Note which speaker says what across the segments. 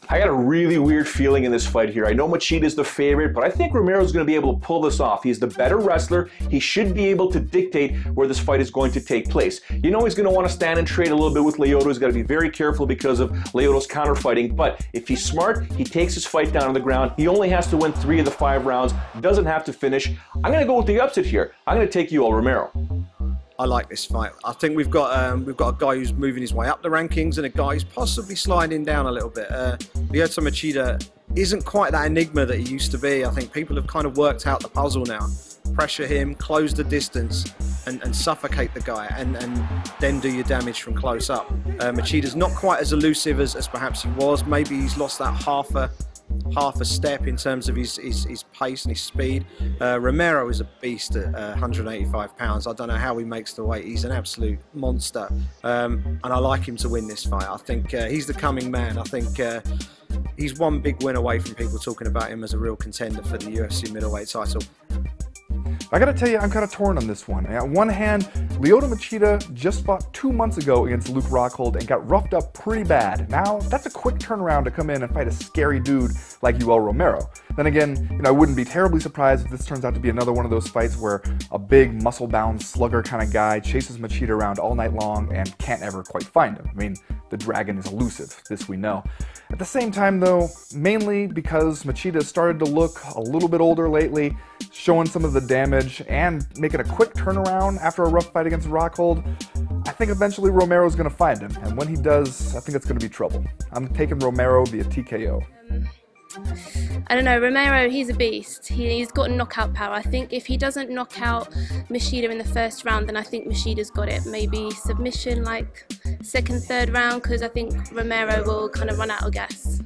Speaker 1: I got a really weird feeling in this fight here. I know Machida is the favorite, but I think Romero's going to be able to pull this off. He's the better wrestler. He should be able to dictate where this fight is going to take place. You know he's going to want to stand and trade a little bit with Lyoto. He's got to be very careful because of Lyoto's counterfighting, but if he's smart, he takes his fight down on the ground. He only has to win 3 of the 5 rounds, doesn't have to finish. I'm going to go with the upset here. I'm going to take Yoel Romero.
Speaker 2: I like this fight. I think we've got a guy who's moving his way up the rankings and a guy who's possibly sliding down a little bit. Lyoto Machida isn't quite that enigma that he used to be. I think people have kind of worked out the puzzle now. Pressure him, close the distance, and suffocate the guy, and then do your damage from close up. Machida's not quite as elusive as perhaps he was. Maybe he's lost that half a step in terms of his pace and his speed. Romero is a beast at 185 pounds. I don't know how he makes the weight. He's an absolute monster. And I like him to win this fight. I think he's the coming man. I think he's one big win away from people talking about him as a real contender for the UFC middleweight title.
Speaker 3: I gotta tell you, I'm kind of torn on this one. On one hand, Lyoto Machida just fought 2 months ago against Luke Rockhold and got roughed up pretty bad. Now, that's a quick turnaround to come in and fight a scary dude like Yoel Romero. Then again, I wouldn't be terribly surprised if this turns out to be another one of those fights where a big, muscle-bound slugger kind of guy chases Machida around all night long and can't ever quite find him. I mean, the dragon is elusive, this we know. At the same time though, mainly because Machida started to look a little bit older lately, showing some of the damage and making a quick turnaround after a rough fight against Rockhold, I think eventually Romero's going to find him, and when he does, I think it's going to be trouble. I'm taking Romero via TKO.
Speaker 4: I don't know, Romero, he's a beast. He's got knockout power. I think if he doesn't knock out Machida in the first round, then I think Machida's got it. Maybe submission like second, third round, because I think Romero will kind of run out of gas.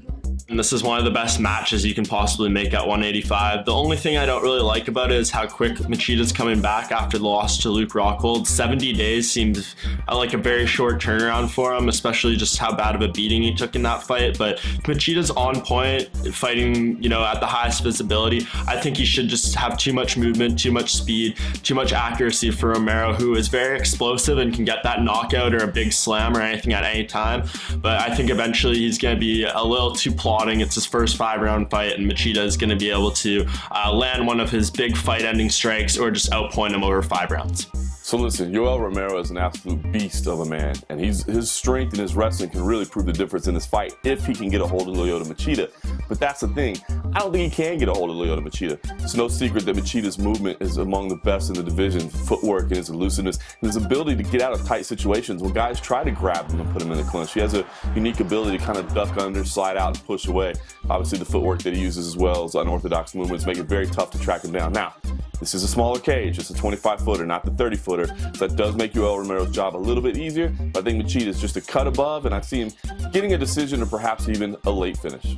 Speaker 5: And this is one of the best matches you can possibly make at 185. The only thing I don't really like about it is how quick Machida's coming back after the loss to Luke Rockhold. 70 days seems like a very short turnaround for him, especially just how bad of a beating he took in that fight. But Machida's on point, fighting, at the highest visibility. I think he should just have too much movement, too much speed, too much accuracy for Romero, who is very explosive and can get that knockout or a big slam or anything at any time. But I think eventually he's going to be a little too plotting. It's his first 5-round fight, and Machida is going to be able to land one of his big fight-ending strikes or just outpoint him over 5 rounds.
Speaker 6: So listen, Yoel Romero is an absolute beast of a man, and his strength and his wrestling can really prove the difference in this fight if he can get a hold of Lyoto Machida. But that's the thing, I don't think he can get a hold of Lyoto Machida. It's no secret that Machida's movement is among the best in the division, footwork and his elusiveness, and his ability to get out of tight situations when guys try to grab him and put him in the clinch. He has a unique ability to kind of duck under, slide out, and push away. Obviously the footwork that he uses as well as unorthodox movements make it very tough to track him down. Now, this is a smaller cage, it's a 25-footer, not the 30-footer, so that does make Yoel Romero's job a little bit easier, but I think Machida is just a cut above, and I see him getting a decision or perhaps even a late finish.